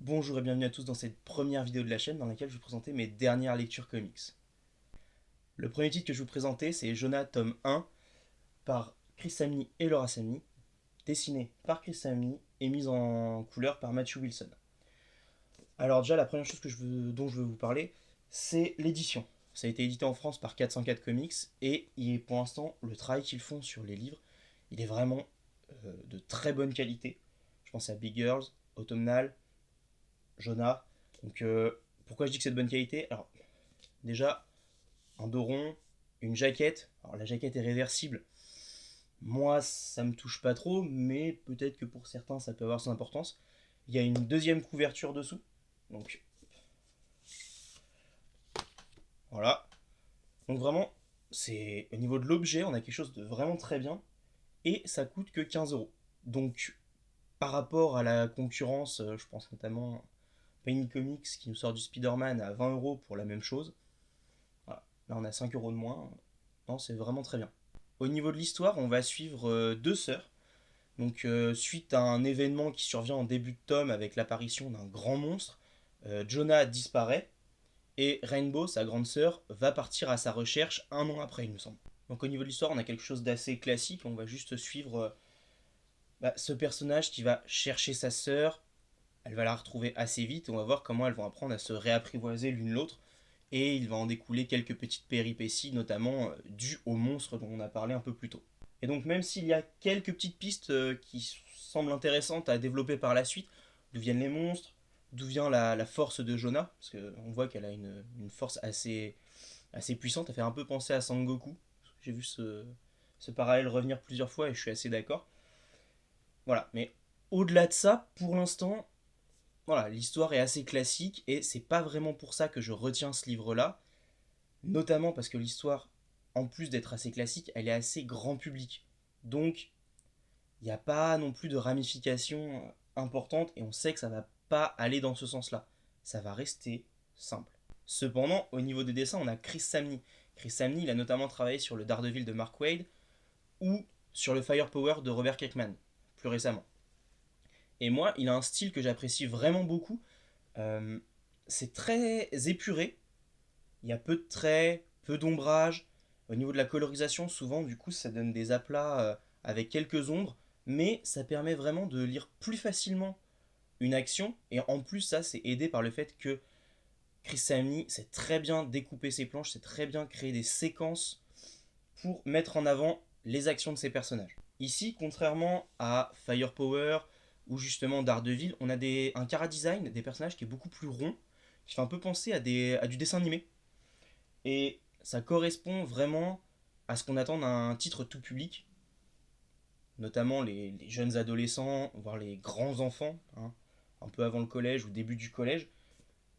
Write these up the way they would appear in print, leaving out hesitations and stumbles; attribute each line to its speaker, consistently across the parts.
Speaker 1: Bonjour et bienvenue à tous dans cette première vidéo de la chaîne dans laquelle je vais vous présenter mes dernières lectures comics. Le premier titre que je vais vous présenter, c'est Jonah tome 1 par Chris Samnee et Laura Samnee, dessiné par Chris Samnee et mise en couleur par Matthew Wilson. Alors déjà la première chose dont je veux vous parler, c'est l'édition. Ça a été édité en France par 404 Comics et pour l'instant le travail qu'ils font sur les livres, il est vraiment de très bonne qualité. Je pense à Big Girls, Autumnal, Jonah. Donc pourquoi je dis que c'est de bonne qualité? Alors déjà, un dos rond, une jaquette. Alors la jaquette est réversible. Moi, ça me touche pas trop, mais peut-être que pour certains, ça peut avoir son importance. Il y a une deuxième couverture dessous. Donc voilà. Donc vraiment, c'est au niveau de l'objet, on a quelque chose de vraiment très bien. Et ça coûte que 15 euros. Donc par rapport à la concurrence, je pense notamment Penny Comics qui nous sort du Spider-Man à 20 euros pour la même chose. Voilà. Là, on a 5 euros de moins. Non, c'est vraiment très bien. Au niveau de l'histoire, on va suivre deux sœurs. Donc, suite à un événement qui survient en début de tome avec l'apparition d'un grand monstre, Jonah disparaît et Rainbow, sa grande sœur, va partir à sa recherche un an après, il me semble. Donc, au niveau de l'histoire, on a quelque chose d'assez classique. On va juste suivre ce personnage qui va chercher sa sœur. Elle va la retrouver assez vite et on va voir comment elles vont apprendre à se réapprivoiser l'une l'autre. Et il va en découler quelques petites péripéties, notamment dues au monstre dont on a parlé un peu plus tôt. Et donc même s'il y a quelques petites pistes qui semblent intéressantes à développer par la suite, d'où viennent les monstres, d'où vient la force de Jonah, parce qu'on voit qu'elle a une force assez puissante, elle fait un peu penser à Sangoku. J'ai vu ce parallèle revenir plusieurs fois et je suis assez d'accord. Voilà, mais au-delà de ça, pour l'instant, voilà, l'histoire est assez classique et c'est pas vraiment pour ça que je retiens ce livre-là, notamment parce que l'histoire, en plus d'être assez classique, elle est assez grand public. Donc, il n'y a pas non plus de ramifications importantes et on sait que ça va pas aller dans ce sens-là. Ça va rester simple. Cependant, au niveau des dessins, on a Chris Samnee. Chris Samnee, il a notamment travaillé sur le Daredevil de Mark Waid ou sur le Firepower de Robert Kirkman, plus récemment. Et moi, il a un style que j'apprécie vraiment beaucoup. Euh, c'est très épuré. Il y a peu de traits, peu d'ombrage. Au niveau de la colorisation, souvent, du coup, ça donne des aplats avec quelques ombres, mais ça permet vraiment de lire plus facilement une action. Et en plus, ça, c'est aidé par le fait que Chris Samnee sait très bien découper ses planches, sait très bien créer des séquences pour mettre en avant les actions de ses personnages. Ici, contrairement à Firepower ou justement Daredevil, on a un chara-design des personnages qui est beaucoup plus rond, qui fait un peu penser à du dessin animé. Et ça correspond vraiment à ce qu'on attend d'un titre tout public, notamment les jeunes adolescents, voire les grands enfants, hein, un peu avant le collège ou début du collège.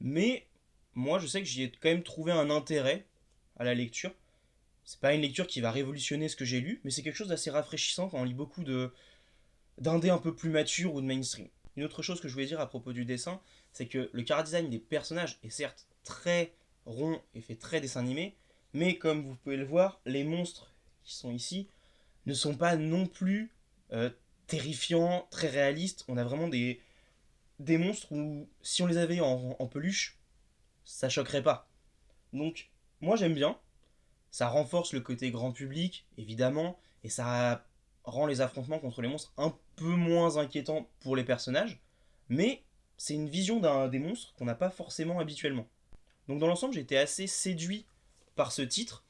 Speaker 1: Mais moi, je sais que j'y ai quand même trouvé un intérêt à la lecture. C'est pas une lecture qui va révolutionner ce que j'ai lu, mais c'est quelque chose d'assez rafraîchissant quand on lit beaucoup d'indés un peu plus matures ou de mainstream. Une autre chose que je voulais dire à propos du dessin, c'est que le chara-design des personnages est certes très rond et fait très dessin animé, mais comme vous pouvez le voir, les monstres qui sont ici ne sont pas non plus euh, terrifiants, très réalistes. On a vraiment des monstres où si on les avait en peluche, ça choquerait pas. Donc moi j'aime bien, ça renforce le côté grand public, évidemment, et ça rend les affrontements contre les monstres un peu moins inquiétants pour les personnages, mais c'est une vision des monstres qu'on n'a pas forcément habituellement. Donc dans l'ensemble, j'ai été assez séduit par ce titre.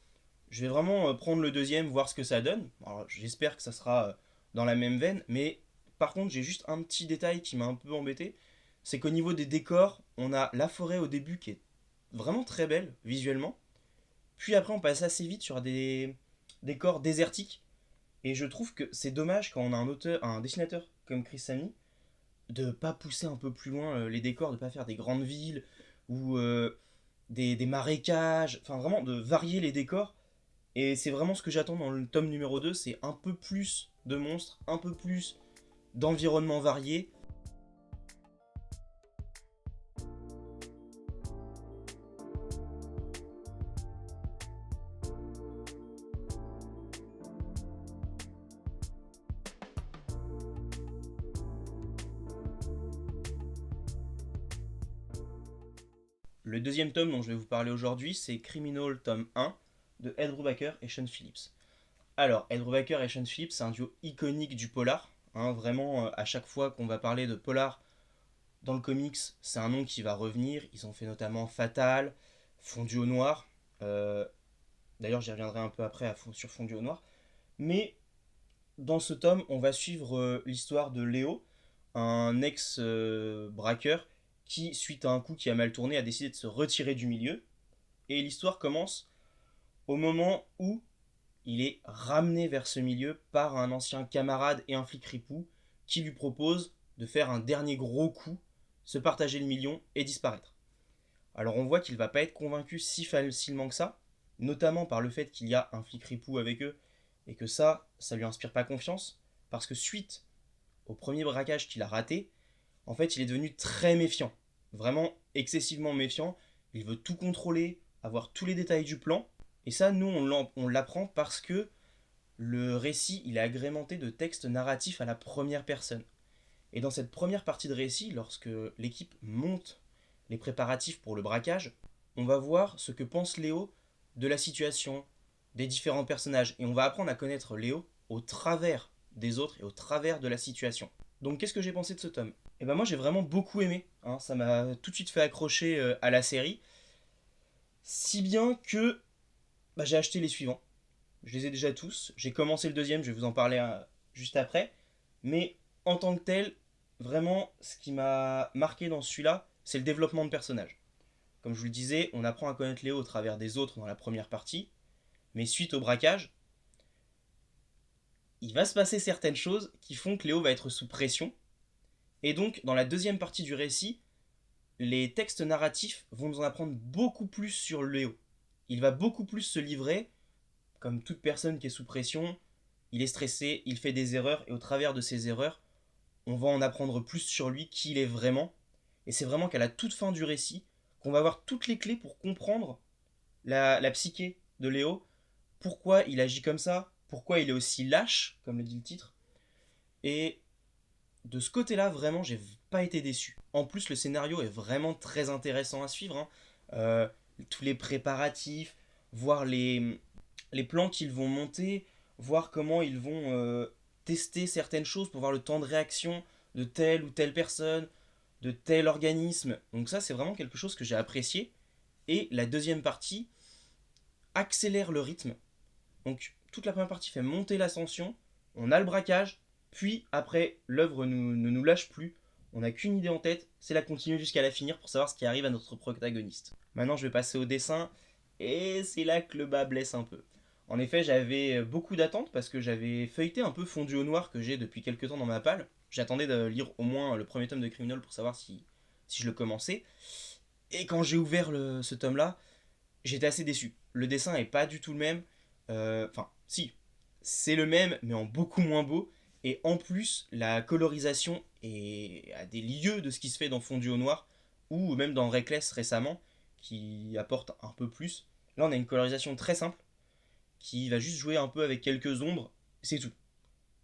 Speaker 1: Je vais vraiment prendre le deuxième, voir ce que ça donne. Alors, j'espère que ça sera dans la même veine, mais par contre, j'ai juste un petit détail qui m'a un peu embêté. C'est qu'au niveau des décors, on a la forêt au début qui est vraiment très belle visuellement, puis après, on passe assez vite sur des décors désertiques. Et je trouve que c'est dommage quand on a un dessinateur comme Chris Samnee de pas pousser un peu plus loin les décors, de pas faire des grandes villes ou des marécages, enfin vraiment de varier les décors. Et c'est vraiment ce que j'attends dans le tome numéro 2, c'est un peu plus de monstres, un peu plus d'environnements variés. Le deuxième tome dont je vais vous parler aujourd'hui, c'est Criminal tome 1 de Ed Brubaker et Sean Phillips. Alors, Ed Brubaker et Sean Phillips, c'est un duo iconique du polar. Hein, vraiment, à chaque fois qu'on va parler de polar dans le comics, c'est un nom qui va revenir. Ils ont fait notamment Fatal, Fondu au noir. Euh, D'ailleurs, j'y reviendrai un peu après sur Fondu au noir. Mais dans ce tome, on va suivre l'histoire de Léo, un ex-braqueur qui, suite à un coup qui a mal tourné, a décidé de se retirer du milieu. Et l'histoire commence au moment où il est ramené vers ce milieu par un ancien camarade et un flic ripou qui lui propose de faire un dernier gros coup, se partager le million et disparaître. Alors on voit qu'il va pas être convaincu si facilement que ça, notamment par le fait qu'il y a un flic ripou avec eux et que ça lui inspire pas confiance, parce que suite au premier braquage qu'il a raté, en fait il est devenu très méfiant, vraiment excessivement méfiant, il veut tout contrôler, avoir tous les détails du plan, et ça nous on l'apprend parce que le récit il est agrémenté de textes narratifs à la première personne. Et dans cette première partie de récit, lorsque l'équipe monte les préparatifs pour le braquage, on va voir ce que pense Léo de la situation, des différents personnages. Et on va apprendre à connaître Léo au travers des autres et au travers de la situation. Donc qu'est-ce que j'ai pensé de ce tome? Et ben moi j'ai vraiment beaucoup aimé, hein, ça m'a tout de suite fait accrocher à la série, si bien que j'ai acheté les suivants. Je les ai déjà tous, j'ai commencé le deuxième, je vais vous en parler juste après, mais en tant que tel, vraiment ce qui m'a marqué dans celui-là, c'est le développement de personnages. Comme je vous le disais, on apprend à connaître Léo au travers des autres dans la première partie, mais suite au braquage, il va se passer certaines choses qui font que Léo va être sous pression, et donc dans la deuxième partie du récit, les textes narratifs vont nous en apprendre beaucoup plus sur Léo. Il va beaucoup plus se livrer, comme toute personne qui est sous pression, il est stressé, il fait des erreurs, et au travers de ces erreurs, on va en apprendre plus sur lui, qui il est vraiment. Et c'est vraiment qu'à la toute fin du récit, qu'on va avoir toutes les clés pour comprendre la psyché de Léo, pourquoi il agit comme ça, pourquoi il est aussi lâche, comme le dit le titre. Et de ce côté-là, vraiment, j'ai pas été déçu. En plus, le scénario est vraiment très intéressant à suivre, hein. Euh, Tous les préparatifs, voir les plans qu'ils vont monter, voir comment ils vont tester certaines choses pour voir le temps de réaction de telle ou telle personne, de tel organisme. Donc ça, c'est vraiment quelque chose que j'ai apprécié. Et la deuxième partie accélère le rythme. Donc toute la première partie fait monter l'ascension, on a le braquage, puis après, l'œuvre ne nous lâche plus. On n'a qu'une idée en tête, c'est la continuer jusqu'à la finir pour savoir ce qui arrive à notre protagoniste. Maintenant, je vais passer au dessin, et c'est là que le bas blesse un peu. En effet, j'avais beaucoup d'attentes parce que j'avais feuilleté un peu Fondu au noir que j'ai depuis quelques temps dans ma palle. J'attendais de lire au moins le premier tome de Criminal pour savoir si je le commençais. Et quand j'ai ouvert ce tome-là, j'étais assez déçu. Le dessin est pas du tout le même. Enfin, si, c'est le même, mais en beaucoup moins beau. Et en plus, la colorisation est à des lieux de ce qui se fait dans Fondu au noir, ou même dans Reckless récemment, qui apporte un peu plus. Là, on a une colorisation très simple, qui va juste jouer un peu avec quelques ombres, c'est tout.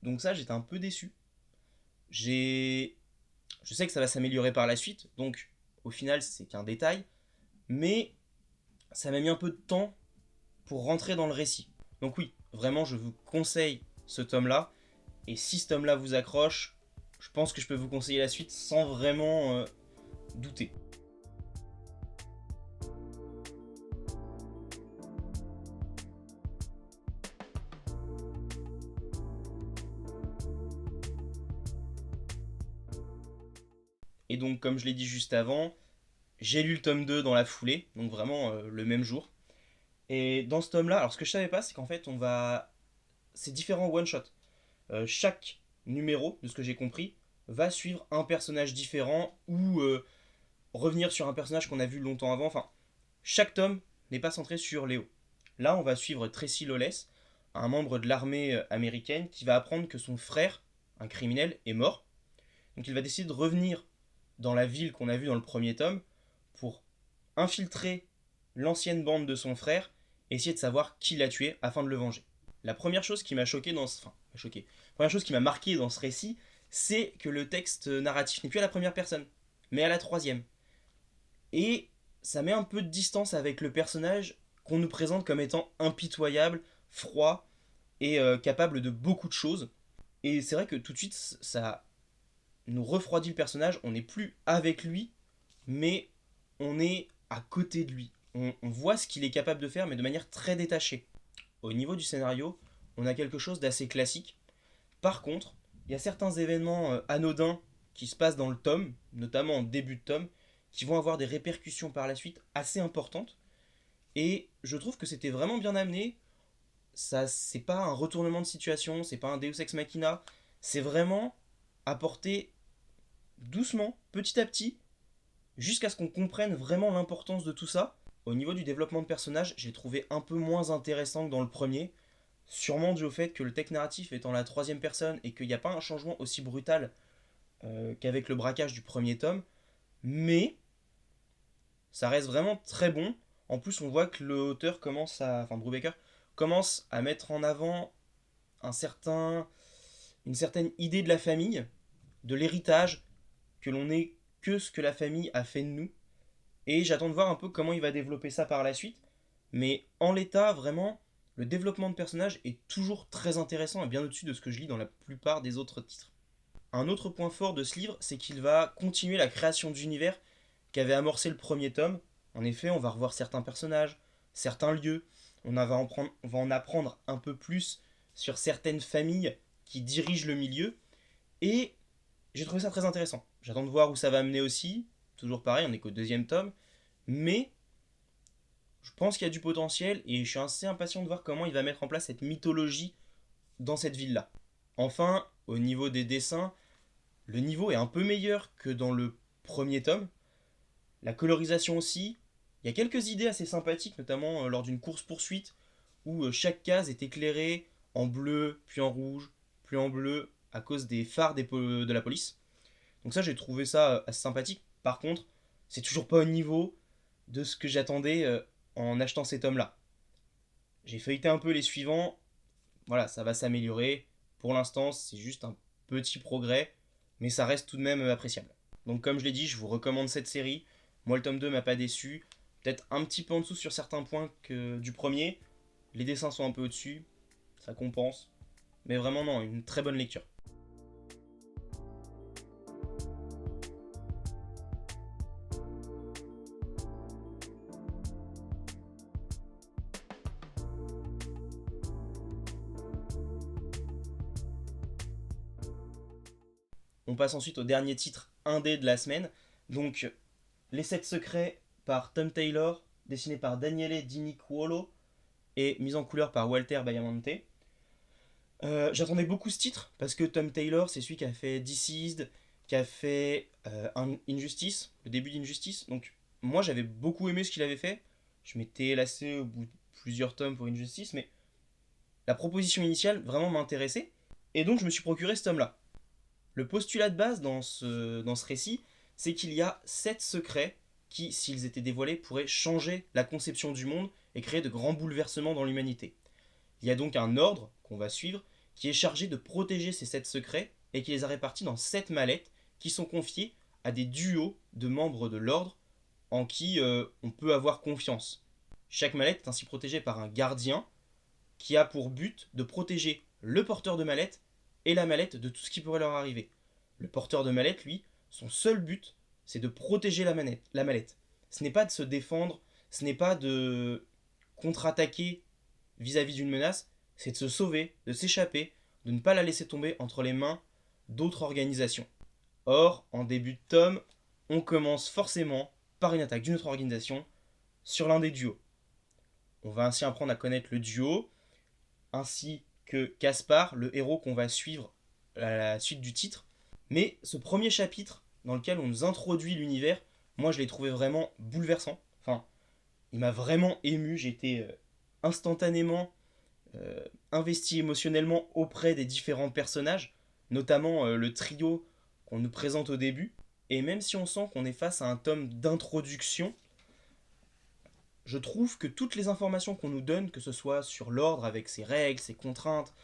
Speaker 1: Donc ça, j'étais un peu déçu. J'ai... Je sais que ça va s'améliorer par la suite, donc au final, c'est qu'un détail, mais ça m'a mis un peu de temps pour rentrer dans le récit. Donc oui, vraiment, je vous conseille ce tome-là. Et si ce tome-là vous accroche, je pense que je peux vous conseiller la suite sans vraiment douter. Et donc, comme je l'ai dit juste avant, j'ai lu le tome 2 dans la foulée, donc vraiment le même jour. Et dans ce tome-là, alors ce que je savais pas, c'est qu'en fait, on va. C'est différents one-shots. Chaque numéro, de ce que j'ai compris, va suivre un personnage différent ou revenir sur un personnage qu'on a vu longtemps avant. Enfin, chaque tome n'est pas centré sur Léo. Là, on va suivre Tracy Lawless, un membre de l'armée américaine, qui va apprendre que son frère, un criminel, est mort. Donc il va décider de revenir dans la ville qu'on a vue dans le premier tome pour infiltrer l'ancienne bande de son frère et essayer de savoir qui l'a tué afin de le venger. La première chose qui m'a choqué dans ce... Enfin, choqué. La première chose qui m'a marqué dans ce récit, c'est que le texte narratif n'est plus à la première personne, mais à la troisième. Et ça met un peu de distance avec le personnage qu'on nous présente comme étant impitoyable, froid et capable de beaucoup de choses. Et c'est vrai que tout de suite, ça nous refroidit le personnage. On n'est plus avec lui, mais on est à côté de lui. On voit ce qu'il est capable de faire, mais de manière très détachée. Au niveau du scénario, on a quelque chose d'assez classique. Par contre, il y a certains événements anodins qui se passent dans le tome, notamment en début de tome, qui vont avoir des répercussions par la suite assez importantes. Et je trouve que c'était vraiment bien amené. Ça, c'est pas un retournement de situation, c'est pas un Deus ex machina. C'est vraiment apporté doucement, petit à petit, jusqu'à ce qu'on comprenne vraiment l'importance de tout ça. Au niveau du développement de personnage, j'ai trouvé un peu moins intéressant que dans le premier. Sûrement dû au fait que le texte narratif est en la troisième personne et qu'il n'y a pas un changement aussi brutal qu'avec le braquage du premier tome. Mais ça reste vraiment très bon. En plus, on voit que l'auteur commence à. Enfin, Brubaker commence à mettre en avant un certain, une certaine idée de la famille, de l'héritage, que l'on est que ce que la famille a fait de nous. Et j'attends de voir un peu comment il va développer ça par la suite. Mais en l'état, vraiment, le développement de personnage est toujours très intéressant et bien au-dessus de ce que je lis dans la plupart des autres titres. Un autre point fort de ce livre, c'est qu'il va continuer la création d'univers qu'avait amorcé le premier tome. En effet, on va revoir certains personnages, certains lieux, on va en apprendre un peu plus sur certaines familles qui dirigent le milieu, et j'ai trouvé ça très intéressant. J'attends de voir où ça va mener aussi, toujours pareil, on n'est qu'au deuxième tome, mais je pense qu'il y a du potentiel et je suis assez impatient de voir comment il va mettre en place cette mythologie dans cette ville-là. Enfin, au niveau des dessins, le niveau est un peu meilleur que dans le premier tome. La colorisation aussi. Il y a quelques idées assez sympathiques, notamment lors d'une course-poursuite, où chaque case est éclairée en bleu, puis en rouge, puis en bleu, à cause des phares de la police. Donc ça, j'ai trouvé ça assez sympathique. Par contre, c'est toujours pas au niveau de ce que j'attendais en achetant ces tomes-là. J'ai feuilleté un peu les suivants. Voilà, ça va s'améliorer. Pour l'instant, c'est juste un petit progrès, mais ça reste tout de même appréciable. Donc comme je l'ai dit, je vous recommande cette série. Moi, le tome 2 m'a pas déçu. Peut-être un petit peu en dessous sur certains points que du premier. Les dessins sont un peu au-dessus, ça compense. Mais vraiment non, une très bonne lecture. On passe ensuite au dernier titre indé de la semaine. Donc Les 7 secrets par Tom Taylor, dessiné par Daniele Di Nicuolo et mise en couleur par Walter Baiamonte. J'attendais beaucoup ce titre parce que Tom Taylor, c'est celui qui a fait Deceased, qui a fait Injustice, le début d'Injustice. Donc moi j'avais beaucoup aimé ce qu'il avait fait. Je m'étais lassé au bout de plusieurs tomes pour Injustice, mais la proposition initiale vraiment m'intéressait. Et donc je me suis procuré ce tome-là. Le postulat de base dans ce récit, c'est qu'il y a 7 secrets qui, s'ils étaient dévoilés, pourraient changer la conception du monde et créer de grands bouleversements dans l'humanité. Il y a donc un ordre qu'on va suivre qui est chargé de protéger ces 7 secrets et qui les a répartis dans 7 mallettes qui sont confiées à des duos de membres de l'ordre en qui on peut avoir confiance. Chaque mallette est ainsi protégée par un gardien qui a pour but de protéger le porteur de mallette et la mallette de tout ce qui pourrait leur arriver. Le porteur de mallette, lui, son seul but, c'est de protéger la mallette. Ce n'est pas de se défendre, ce n'est pas de contre-attaquer vis-à-vis d'une menace, c'est de se sauver, de s'échapper, de ne pas la laisser tomber entre les mains d'autres organisations. Or, en début de tome, on commence forcément par une attaque d'une autre organisation sur l'un des duos. On va ainsi apprendre à connaître le duo, ainsi que Caspar, le héros qu'on va suivre à la suite du titre. Mais ce premier chapitre, dans lequel on nous introduit l'univers, moi je l'ai trouvé vraiment bouleversant. Enfin, il m'a vraiment ému, j'ai été instantanément investi émotionnellement auprès des différents personnages, notamment le trio qu'on nous présente au début. Et même si on sent qu'on est face à un tome d'introduction, je trouve que toutes les informations qu'on nous donne, que ce soit sur l'ordre avec ses règles, ses contraintes,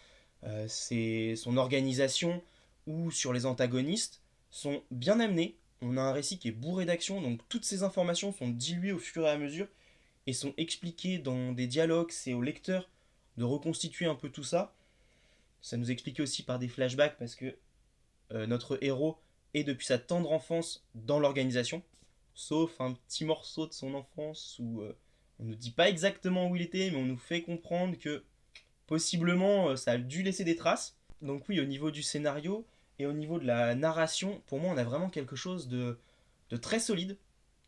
Speaker 1: son organisation, ou sur les antagonistes, sont bien amenées on a un récit qui est bourré d'action, donc toutes ces informations sont diluées au fur et à mesure et sont expliquées dans des dialogues. C'est au lecteur de reconstituer un peu tout ça. Ça nous est expliqué aussi par des flashbacks parce que notre héros est depuis sa tendre enfance dans l'organisation, sauf un petit morceau de son enfance où on ne nous dit pas exactement où il était, mais on nous fait comprendre que possiblement ça a dû laisser des traces. Donc oui, au niveau du scénario et au niveau de la narration, pour moi on a vraiment quelque chose de très solide.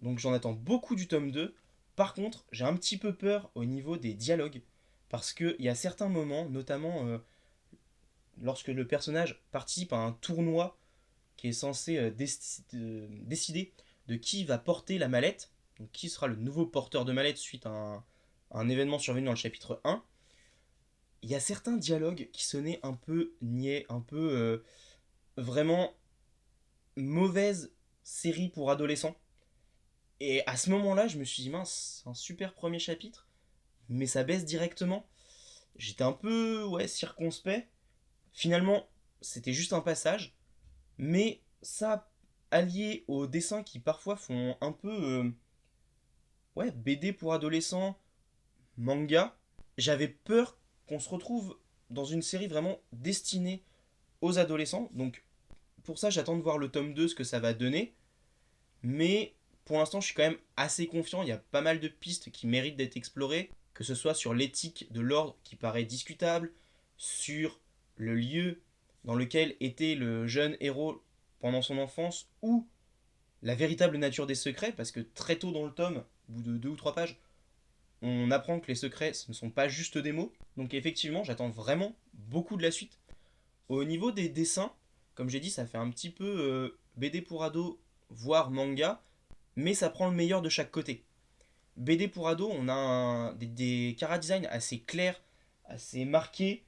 Speaker 1: Donc j'en attends beaucoup du tome 2. Par contre, j'ai un petit peu peur au niveau des dialogues, parce qu'il y a certains moments, notamment lorsque le personnage participe à un tournoi qui est censé décider de qui va porter la mallette, donc qui sera le nouveau porteur de mallette suite à un événement survenu dans le chapitre 1. Il y a certains dialogues qui sonnaient un peu niais, un peu vraiment mauvaise série pour adolescents. Et à ce moment-là, je me suis dit, mince, c'est un super premier chapitre, mais ça baisse directement. J'étais un peu circonspect. Finalement, c'était juste un passage, mais ça, allié aux dessins qui parfois font un peu BD pour adolescents, manga, j'avais peur qu'on se retrouve dans une série vraiment destinée aux adolescents. Donc pour ça, j'attends de voir le tome 2, ce que ça va donner. Mais pour l'instant, je suis quand même assez confiant. Il y a pas mal de pistes qui méritent d'être explorées, que ce soit sur l'éthique de l'ordre qui paraît discutable, sur le lieu dans lequel était le jeune héros pendant son enfance, ou la véritable nature des secrets, parce que très tôt dans le tome, au bout de 2 ou 3 pages, on apprend que les secrets, ce ne sont pas juste des mots. Donc effectivement, j'attends vraiment beaucoup de la suite. Au niveau des dessins, comme j'ai dit, ça fait un petit peu BD pour ado, voire manga, mais ça prend le meilleur de chaque côté. BD pour ado, on a des chara-design assez clairs, assez marqués,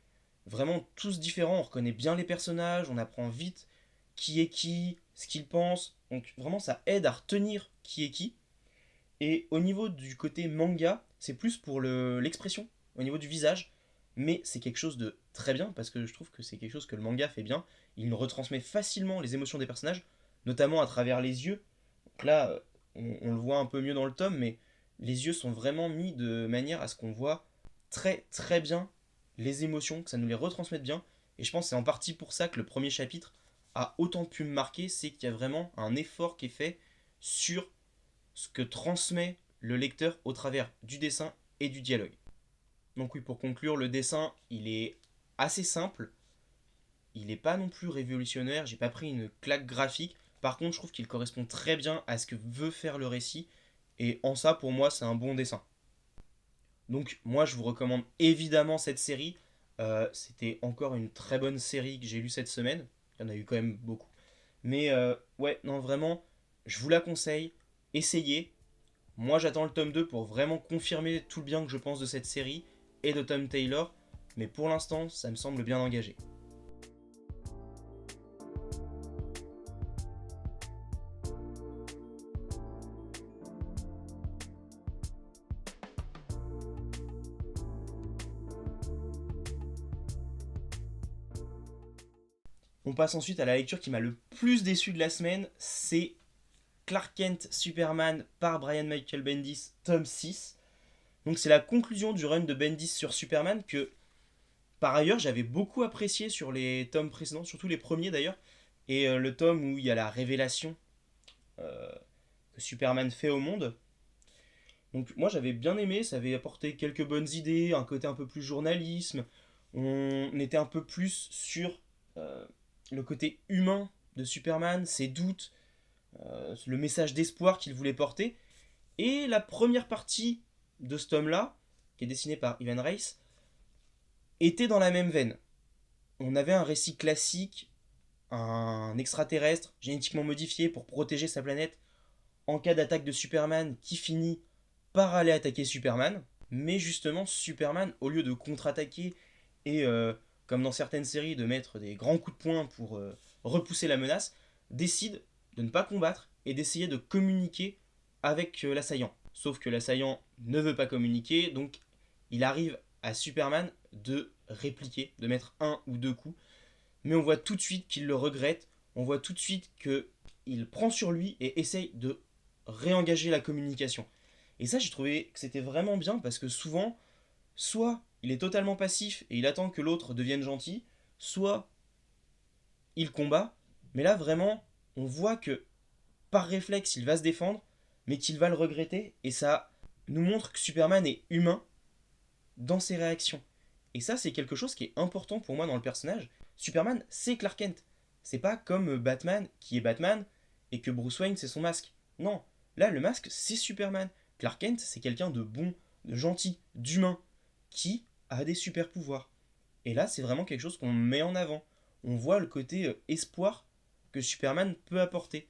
Speaker 1: vraiment tous différents, on reconnaît bien les personnages, on apprend vite qui est qui, ce qu'ils pensent, donc vraiment ça aide à retenir qui est qui. Et au niveau du côté manga, c'est plus pour l'expression, au niveau du visage, mais c'est quelque chose de très bien parce que je trouve que c'est quelque chose que le manga fait bien. Il nous retransmet facilement les émotions des personnages, notamment à travers les yeux. Donc là, on le voit un peu mieux dans le tome, mais les yeux sont vraiment mis de manière à ce qu'on voit très très bien les émotions, que ça nous les retransmette bien. Et je pense que c'est en partie pour ça que le premier chapitre a autant pu me marquer, c'est qu'il y a vraiment un effort qui est fait sur ce que transmet le lecteur au travers du dessin et du dialogue. Donc oui, pour conclure, le dessin, il est assez simple, il n'est pas non plus révolutionnaire, j'ai pas pris une claque graphique, par contre je trouve qu'il correspond très bien à ce que veut faire le récit, et en ça pour moi c'est un bon dessin. Donc moi je vous recommande évidemment cette série. C'était encore une très bonne série que j'ai lue cette semaine, il y en a eu quand même beaucoup. Mais ouais, non vraiment, je vous la conseille, essayez. Moi j'attends le tome 2 pour vraiment confirmer tout le bien que je pense de cette série et de Tom Taylor, mais pour l'instant ça me semble bien engagé. On passe ensuite à la lecture qui m'a le plus déçu de la semaine, c'est Clark Kent Superman par Brian Michael Bendis, tome 6. Donc c'est la conclusion du run de Bendis sur Superman que par ailleurs j'avais beaucoup apprécié sur les tomes précédents, surtout les premiers d'ailleurs, et le tome où il y a la révélation euh, que Superman fait au monde. Donc moi j'avais bien aimé, ça avait apporté quelques bonnes idées, un côté un peu plus journalisme, on était un peu plus sur euh, le côté humain de Superman, ses doutes, le message d'espoir qu'il voulait porter. Et la première partie de ce tome-là, qui est dessiné par Ivan Reis, était dans la même veine. On avait un récit classique, un extraterrestre génétiquement modifié pour protéger sa planète en cas d'attaque de Superman qui finit par aller attaquer Superman. Mais justement, Superman, au lieu de contre-attaquer et, comme dans certaines séries, de mettre des grands coups de poing pour repousser la menace, décide de ne pas combattre et d'essayer de communiquer avec l'assaillant. Sauf que l'assaillant ne veut pas communiquer, donc il arrive à Superman de répliquer, de mettre un ou deux coups. Mais on voit tout de suite qu'il le regrette, on voit tout de suite que il prend sur lui et essaye de réengager la communication. Et ça, j'ai trouvé que c'était vraiment bien parce que souvent, soit il est totalement passif et il attend que l'autre devienne gentil, soit il combat, mais là vraiment, on voit que par réflexe, il va se défendre, mais qu'il va le regretter, et ça nous montre que Superman est humain dans ses réactions. Et ça, c'est quelque chose qui est important pour moi dans le personnage. Superman, c'est Clark Kent. C'est pas comme Batman, qui est Batman, et que Bruce Wayne, c'est son masque. Non, là, le masque, c'est Superman. Clark Kent, c'est quelqu'un de bon, de gentil, d'humain, qui a des super pouvoirs. Et là, c'est vraiment quelque chose qu'on met en avant. On voit le côté espoir que Superman peut apporter.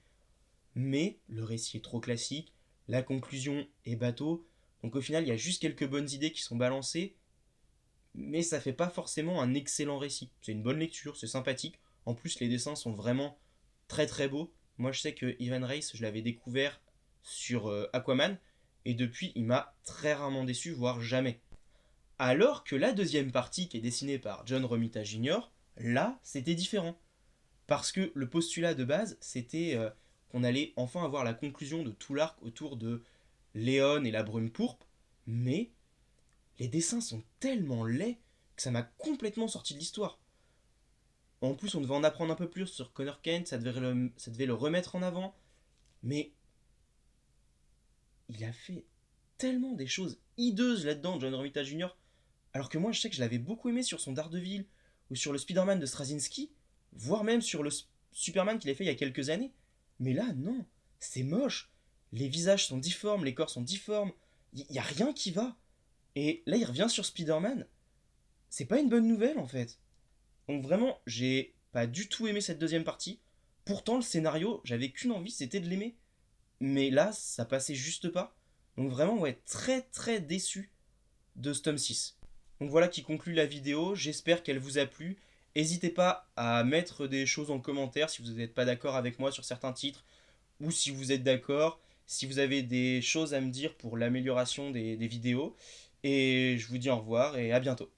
Speaker 1: Mais le récit est trop classique, la conclusion est bateau, donc au final, il y a juste quelques bonnes idées qui sont balancées, mais ça fait pas forcément un excellent récit. C'est une bonne lecture, c'est sympathique. En plus, les dessins sont vraiment très très beaux. Moi, je sais que Ivan Reis, je l'avais découvert sur Aquaman, et depuis, il m'a très rarement déçu, voire jamais. Alors que la deuxième partie, qui est dessinée par John Romita Jr., là, c'était différent. Parce que le postulat de base, c'était qu'on allait enfin avoir la conclusion de tout l'arc autour de Léon et la brume pourpre, mais les dessins sont tellement laids que ça m'a complètement sorti de l'histoire. En plus, on devait en apprendre un peu plus sur Connor Kent, ça devait le remettre en avant, mais il a fait tellement des choses hideuses là-dedans, John Romita Jr., alors que moi, je sais que je l'avais beaucoup aimé sur son Daredevil, ou sur le Spider-Man de Straczynski, voire même sur le Superman qu'il a fait il y a quelques années. Mais là, non, c'est moche. Les visages sont difformes, les corps sont difformes, il n'y a rien qui va. Et là, il revient sur Spider-Man. C'est pas une bonne nouvelle, en fait. Donc vraiment, j'ai pas du tout aimé cette deuxième partie. Pourtant, le scénario, j'avais qu'une envie, c'était de l'aimer. Mais là, ça passait juste pas. Donc vraiment, ouais, très très déçu de ce tome 6. Donc voilà qui conclut la vidéo, j'espère qu'elle vous a plu. N'hésitez pas à mettre des choses en commentaire si vous n'êtes pas d'accord avec moi sur certains titres, ou si vous êtes d'accord, si vous avez des choses à me dire pour l'amélioration des vidéos. Et je vous dis au revoir et à bientôt.